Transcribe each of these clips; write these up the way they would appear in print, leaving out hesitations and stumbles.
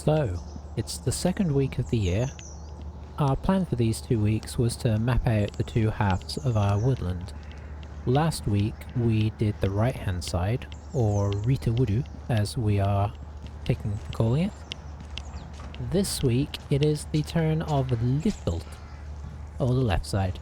So, it's the second week of the year. Our plan for these 2 weeks was to map out the two halves of our woodland. Last week we did the right hand side, or Rita Wudu as we are taking to calling it. This week it is the turn of Little, or the left side.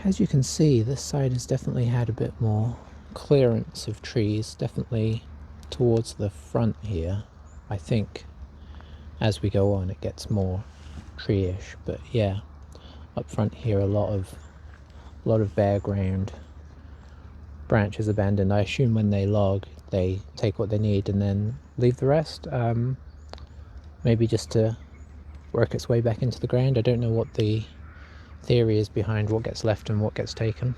As you can see, this side has definitely had a bit more clearance of trees, definitely towards the front here. I think as we go on it gets more tree-ish, but yeah, up front here a lot of bare ground, branches abandoned. I assume when they log they take what they need and then leave the rest, maybe just to work its way back into the ground. I don't know what the theory is behind what gets left and what gets taken.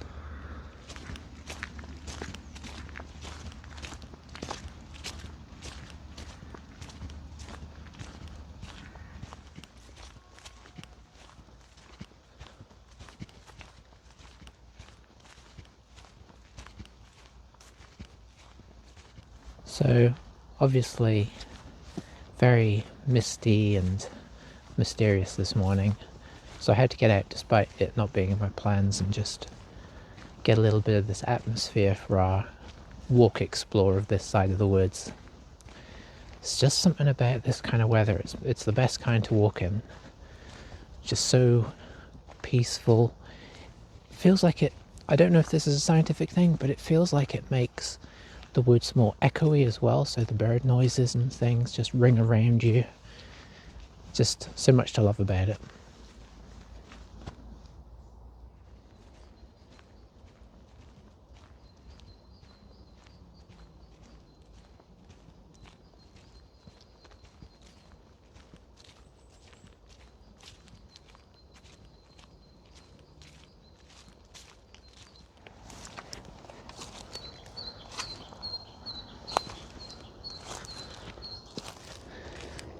So obviously very misty and mysterious this morning, so I had to get out despite it not being in my plans and just get a little bit of this atmosphere for our walk explore of this side of the woods. It's just something about this kind of weather, it's the best kind to walk in. Just so peaceful. It feels like it, I don't know if this is a scientific thing, but it feels like it makes the woods more echoey as well, so the bird noises and things just ring around you. Just so much to love about it.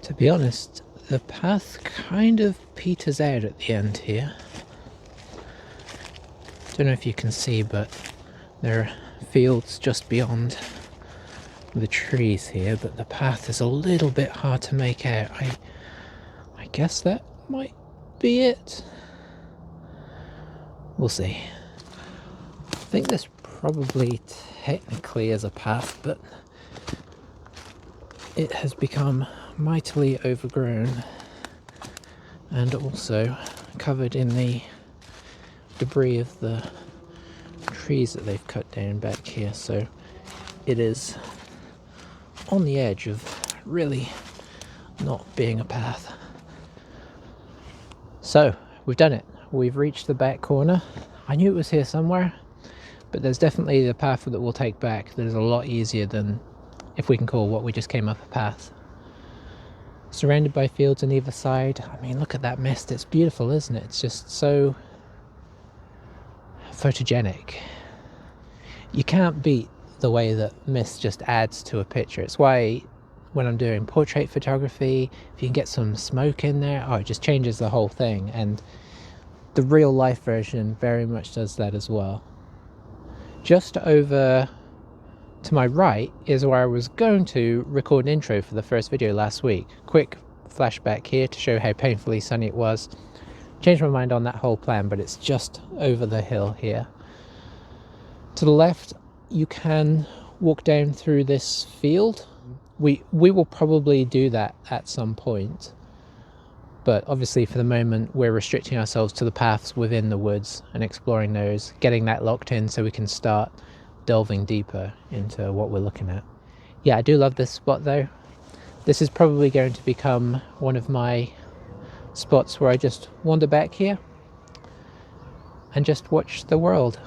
To be honest, the path kind of peters out at the end here. Don't know if you can see, but there are fields just beyond the trees here, but the path is a little bit hard to make out. I guess that might be it. We'll see. I think this probably technically is a path, but it has become mightily overgrown and also covered in the debris of the trees that they've cut down back here, so it is on the edge of really not being a path. So we've done it, we've reached the back corner. I knew it was here somewhere, but there's definitely the path that we'll take back that is a lot easier than, if we can call what we just came up, a path. Surrounded by fields on either side. I mean, look at that mist, it's beautiful, isn't it? It's just so photogenic. You can't beat the way that mist just adds to a picture. It's why when I'm doing portrait photography, if you can get some smoke in there, oh, it just changes the whole thing. And the real life version very much does that as well. Just over to my right is where I was going to record an intro for the first video last week. Quick flashback here to show how painfully sunny it was. Changed my mind on that whole plan, but it's just over the hill here. To the left, you can walk down through this field. We will probably do that at some point, but obviously for the moment we're restricting ourselves to the paths within the woods and exploring those, getting that locked in so we can start delving deeper into what we're looking at. Yeah, I do love this spot though. This is probably going to become one of my spots where I just wander back here and just watch the world.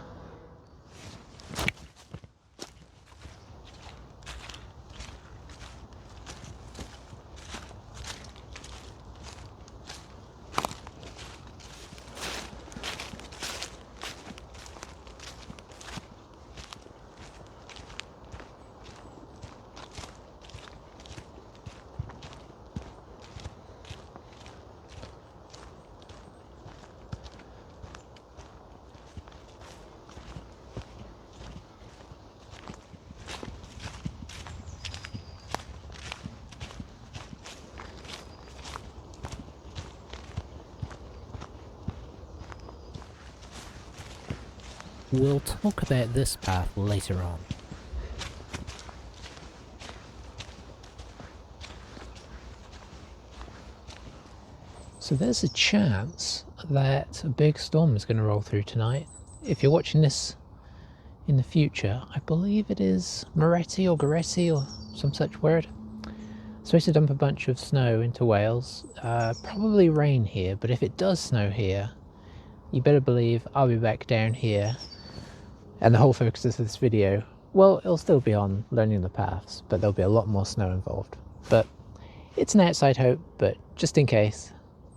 We'll talk about this path later on. So there's a chance that a big storm is going to roll through tonight. If you're watching this in the future, I believe it is Moretti or Goretti or some such word. It's supposed to dump a bunch of snow into Wales. Probably rain here, but if it does snow here, you better believe I'll be back down here. And the whole focus of this video, well, it'll still be on learning the paths, but there'll be a lot more snow involved. But it's an outside hope, but just in case,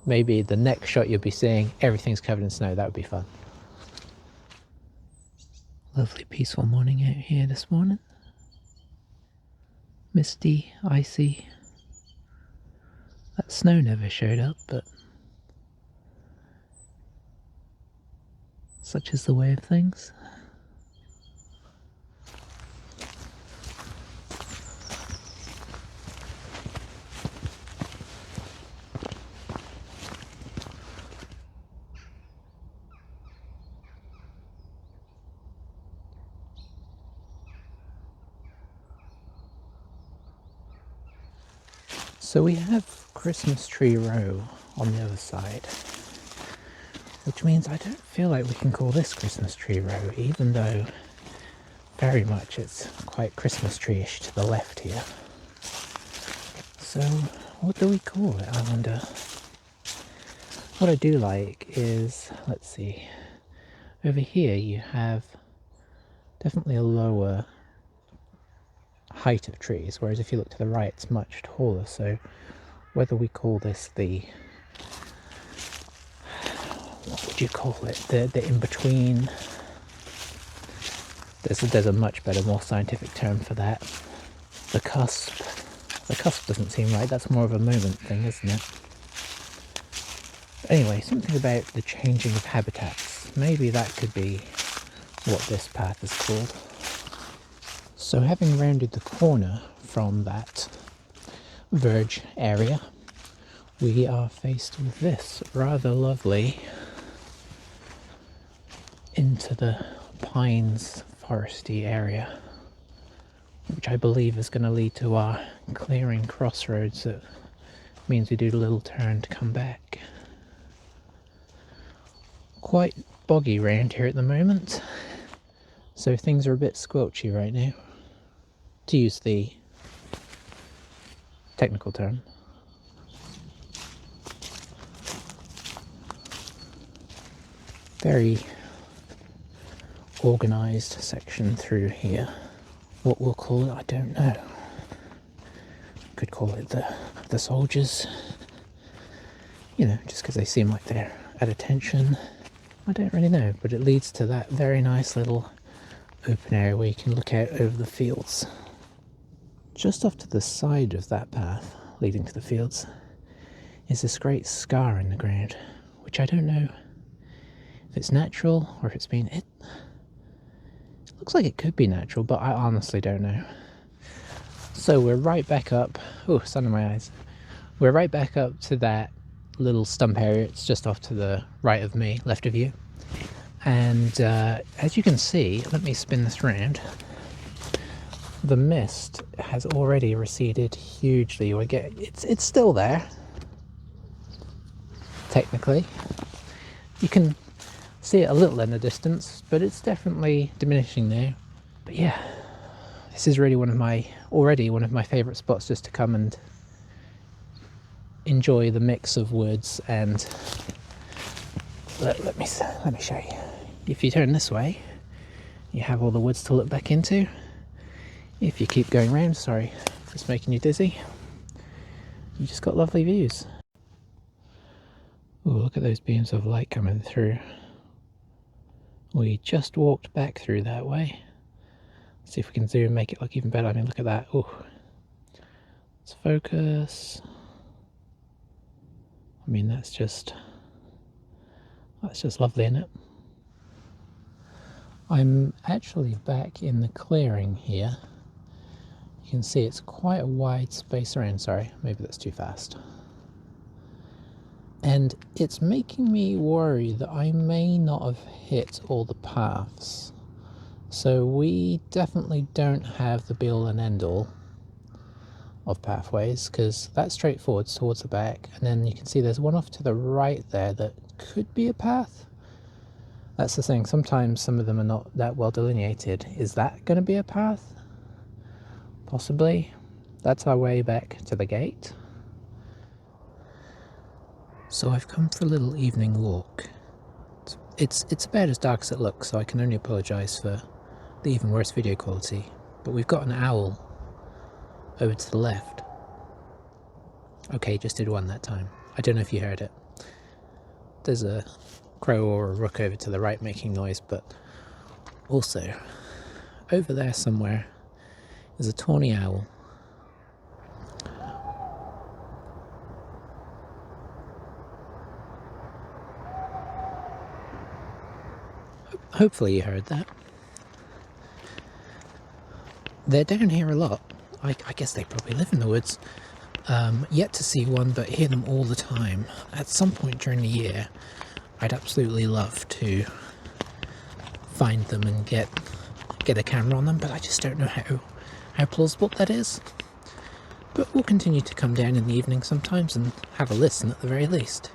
maybe the next shot you'll be seeing, everything's covered in snow. That would be fun. Lovely peaceful morning out here this morning. Misty, icy. That snow never showed up, but such is the way of things. So we have Christmas Tree Row on the other side, which means I don't feel like we can call this Christmas Tree Row, even though very much it's quite Christmas tree-ish to the left here. So what do we call it, I wonder? What I do like is, let's see, over here you have definitely a lower height of trees, whereas if you look to the right it's much taller. So whether we call this the, what would you call it, the in-between, there's a much better, more scientific term for that. The cusp doesn't seem right, that's more of a moment thing, isn't it? Anyway, something about the changing of habitats, maybe that could be what this path is called. So having rounded the corner from that verge area, we are faced with this rather lovely into the pines foresty area, which I believe is going to lead to our clearing crossroads. That means we do the little turn to come back. Quite boggy round here at the moment, so things are a bit squelchy right now, to use the technical term. Very organised section through here. What we'll call it, I don't know. Could call it the soldiers, you know, just because they seem like they're at attention. I don't really know, but it leads to that very nice little open area where you can look out over the fields. Just off to the side of that path leading to the fields is this great scar in the ground, which I don't know if it's natural or if it's been it. It looks like it could be natural, but I honestly don't know. So we're right back up. Oh, sun in my eyes. We're right back up to that little stump area. It's just off to the right of me, left of you. And as you can see, let me spin this round. The mist has already receded hugely. It's still there, technically. You can see it a little in the distance, but it's definitely diminishing now. But yeah, this is really already one of my favourite spots just to come and enjoy the mix of woods. And let me show you. If you turn this way, you have all the woods to look back into. If you keep going round, sorry if it's making you dizzy, you just got lovely views. Oh, look at those beams of light coming through. We just walked back through that way. Let's see if we can zoom and make it look even better. I mean, look at that. Oh, let's focus. I mean, that's just lovely, isn't it? I'm actually back in the clearing here. You can see it's quite a wide space around. Sorry, maybe that's too fast. And it's making me worry that I may not have hit all the paths. So we definitely don't have the be all and end all of pathways, because that's straightforward towards the back, and then you can see there's one off to the right there that could be a path. That's the thing, sometimes some of them are not that well delineated. Is that going to be a path? Possibly. That's our way back to the gate. So I've come for a little evening walk. It's about as dark as it looks, so I can only apologise for the even worse video quality. But we've got an owl over to the left. Okay, just did one that time. I don't know if you heard it. There's a crow or a rook over to the right making noise, but also over there somewhere is a tawny owl. Hopefully you heard that. They're down here a lot. I guess they probably live in the woods. Yet to see one, but hear them all the time. At some point during the year, I'd absolutely love to find them and get a camera on them, but I just don't know how plausible that is. But we'll continue to come down in the evening sometimes and have a listen at the very least,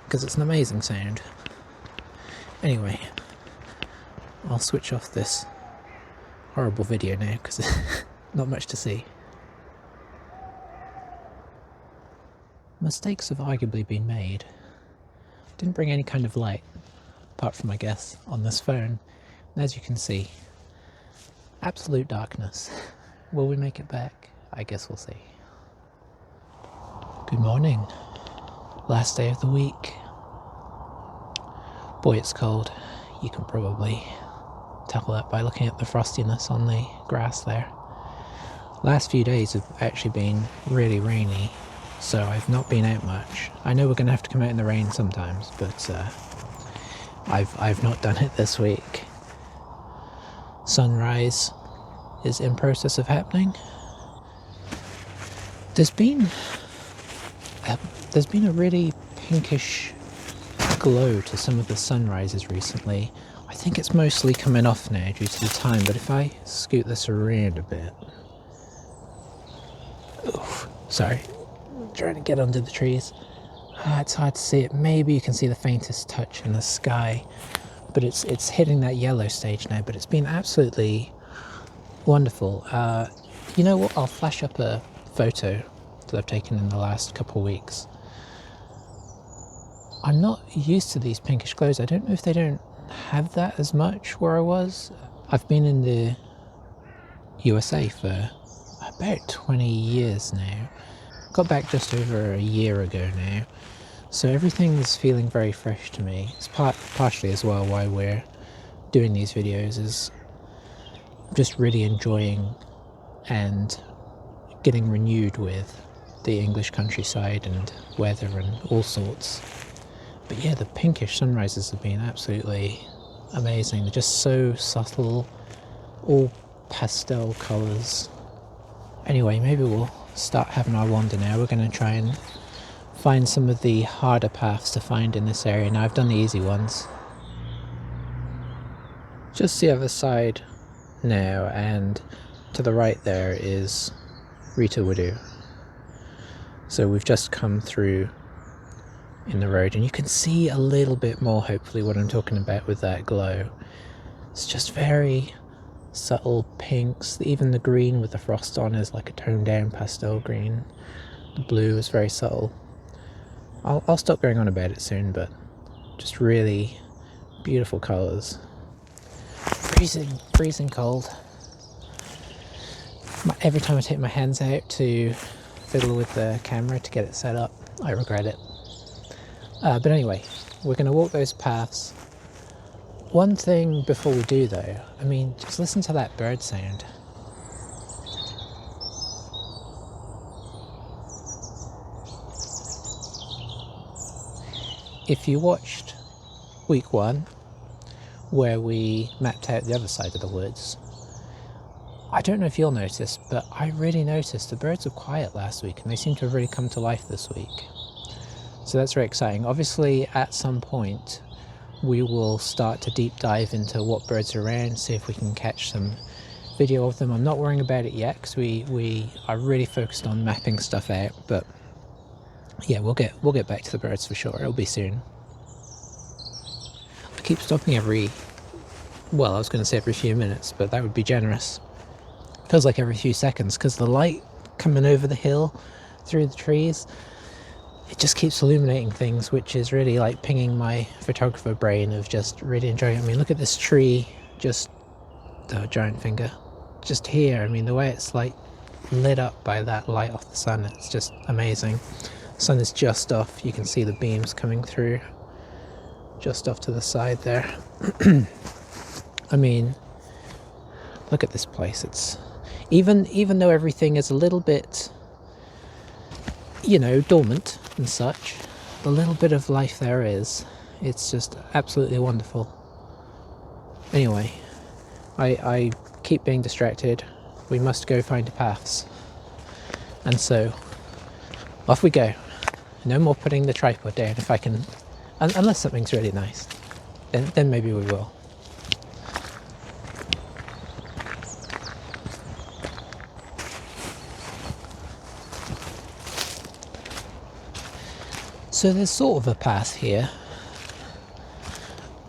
because it's an amazing sound. Anyway, I'll switch off this horrible video now because not much to see. Mistakes have arguably been made. Didn't bring any kind of light, apart from I guess on this phone. And as you can see, absolute darkness. Will we make it back? I guess we'll see. Good morning. Last day of the week. Boy, it's cold. You can probably tell that by looking at the frostiness on the grass there. Last few days have actually been really rainy, so I've not been out much. I know we're going to have to come out in the rain sometimes, but I've not done it this week. Sunrise is in process of happening. There's been a really pinkish glow to some of the sunrises recently. I think it's mostly coming off now due to the time, but if I scoot this around a bit... Oof, sorry, I'm trying to get under the trees. It's hard to see it. Maybe you can see the faintest touch in the sky, but it's hitting that yellow stage now, but it's been absolutely wonderful. You know what, I'll flash up a photo that I've taken in the last couple of weeks. I'm not used to these pinkish glows. I don't know if they don't have that as much where I was. I've been in the USA for about 20 years now. Got back just over a year ago now. So everything's feeling very fresh to me. It's partially as well why we're doing these videos, is just really enjoying and getting renewed with the English countryside and weather and all sorts. But yeah, the pinkish sunrises have been absolutely amazing. They're just so subtle, all pastel colours. Anyway, maybe we'll start having our wander now. We're going to try and find some of the harder paths to find in this area. Now, I've done the easy ones. Just the other side now, and to the right there is Rita Wudu. So we've just come through in the road, and you can see a little bit more hopefully what I'm talking about with that glow. It's just very subtle pinks. Even the green with the frost on is like a toned down pastel green. The blue is very subtle. I'll stop going on about it soon, but just really beautiful colours. Freezing cold. Every time I take my hands out to fiddle with the camera to get it set up, I regret it. But anyway, we're going to walk those paths. One thing before we do though, I mean, just listen to that bird sound. If you watched week 1, where we mapped out the other side of the woods, I don't know if you'll notice, but I really noticed the birds were quiet last week and they seem to have really come to life this week. So that's very exciting. Obviously, at some point, we will start to deep dive into what birds are around, see if we can catch some video of them. I'm not worrying about it yet because we are really focused on mapping stuff out, but yeah, we'll get back to the birds for sure. It'll be soon. I keep stopping well, I was going to say every few minutes, but that would be generous. Feels like every few seconds because the light coming over the hill through the trees, it just keeps illuminating things, which is really like pinging my photographer brain of just really enjoying it. I mean, look at this tree, just the giant finger, just here. I mean, the way it's like lit up by that light off the sun, it's just amazing. The sun is just off. You can see the beams coming through just off to the side there. I mean, look at this place. It's even though everything is a little bit, you know, dormant and such, the little bit of life there is, it's just absolutely wonderful. Anyway, I keep being distracted. We must go find the paths. And so, off we go. No more putting the tripod down if I can, unless something's really nice. Then maybe we will. So there's sort of a path here,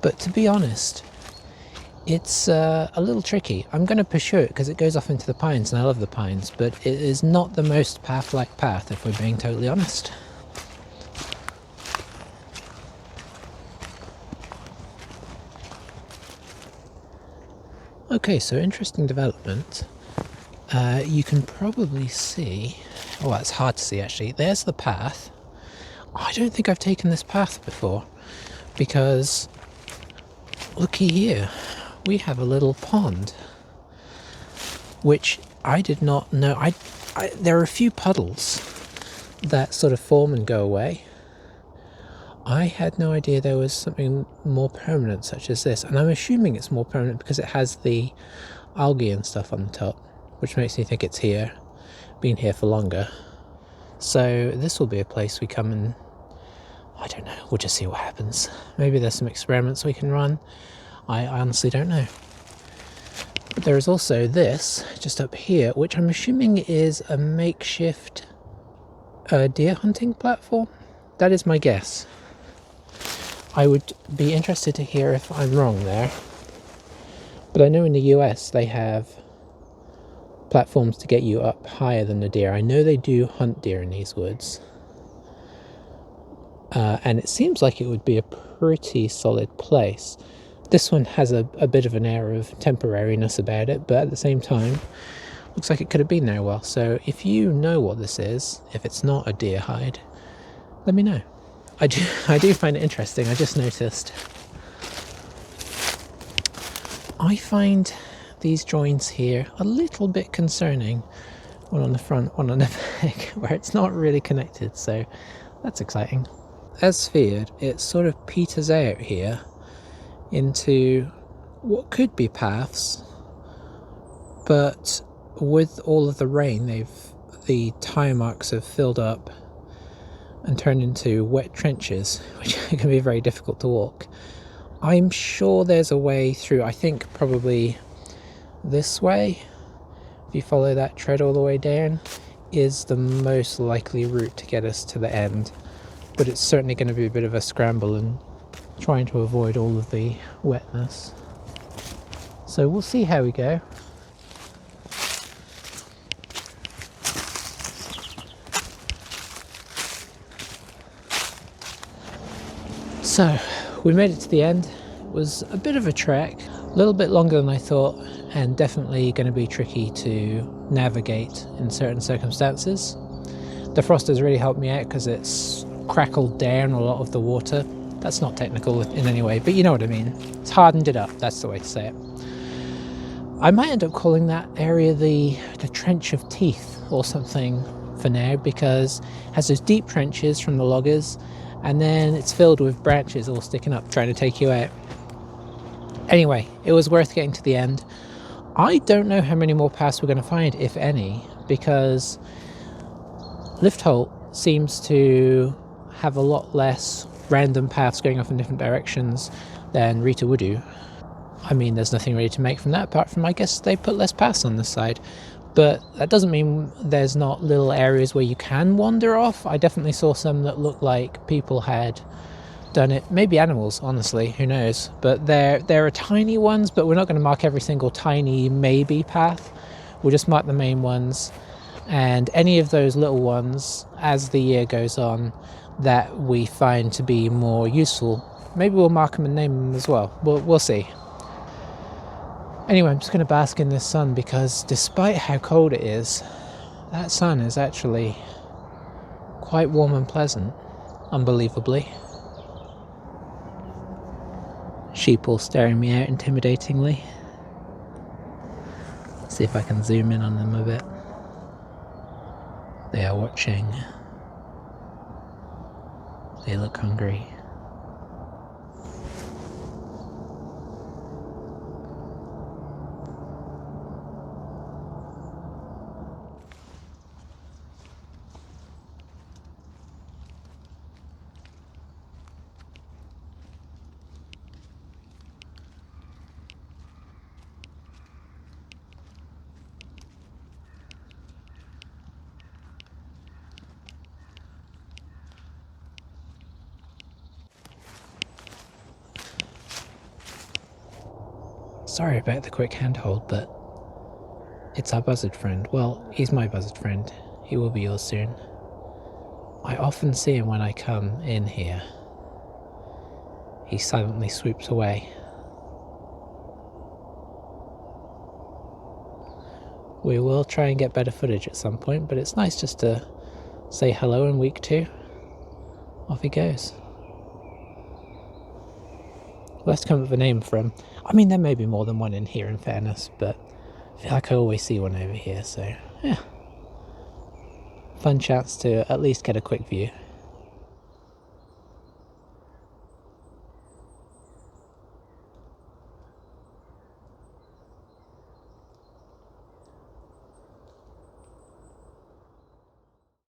but to be honest, it's a little tricky. I'm going to pursue it because it goes off into the pines and I love the pines, but it is not the most path-like path if we're being totally honest. Okay, so interesting development. You can probably see, oh, it's hard to see actually, there's the path. I don't think I've taken this path before because looky here, we have a little pond which I did not know. There are a few puddles that sort of form and go away. I had no idea there was something more permanent such as this, and I'm assuming it's more permanent because it has the algae and stuff on the top, which makes me think it's here, been here for longer. So this will be a place we come and, I don't know, we'll just see what happens. Maybe there's some experiments we can run. I honestly don't know. But there is also this, just up here, which I'm assuming is a makeshift deer hunting platform. That is my guess. I would be interested to hear if I'm wrong there. But I know in the US they have platforms to get you up higher than the deer. I know they do hunt deer in these woods. And it seems like it would be a pretty solid place. This one has a bit of an air of temporariness about it, but at the same time, looks like it could have been there a while. So if you know what this is, if it's not a deer hide, let me know. I do find it interesting. I just noticed. I find these joints here a little bit concerning. One on the front, one on the back, where it's not really connected, so that's exciting. As feared, it sort of peters out here into what could be paths, but with all of the rain, the tire marks have filled up and turned into wet trenches, which can be very difficult to walk. I'm sure there's a way through. I think probably this way, if you follow that tread all the way down, is the most likely route to get us to the end. But it's certainly going to be a bit of a scramble and trying to avoid all of the wetness. So we'll see how we go. So we made it to the end. It was a bit of a trek, a little bit longer than I thought, and definitely going to be tricky to navigate in certain circumstances. The frost has really helped me out because it's crackled down a lot of the water. That's not technical in any way, but you know what I mean. It's hardened it up, that's the way to say it. I might end up calling that area the Trench of Teeth or something for now, because it has those deep trenches from the loggers, and then it's filled with branches all sticking up trying to take you out. Anyway, it was worth getting to the end. I don't know how many more paths we're going to find, if any, because Liftholt seems to have a lot less random paths going off in different directions than Rita would do. I mean, there's nothing really to make from that, apart from I guess they put less paths on this side. But that doesn't mean there's not little areas where you can wander off. I definitely saw some that looked like people had done it. Maybe animals, honestly, who knows. But there are tiny ones, but we're not going to mark every single tiny maybe path. We'll just mark the main ones. And any of those little ones, as the year goes on, that we find to be more useful, maybe we'll mark them and name them as well. We'll see. Anyway, I'm just going to bask in this sun because despite how cold it is, that sun is actually quite warm and pleasant, unbelievably. Sheep all staring me out intimidatingly. Let's see if I can zoom in on them a bit. They are watching. They look hungry. Sorry about the quick handhold, but it's our buzzard friend. Well, he's my buzzard friend. He will be yours soon. I often see him when I come in here. He silently swoops away. We will try and get better footage at some point, but it's nice just to say hello in week 2. Off he goes. We'll have to come up with a name for him. I mean, there may be more than one in here in fairness, but I feel like I always see one over here, so yeah. Fun chance to at least get a quick view.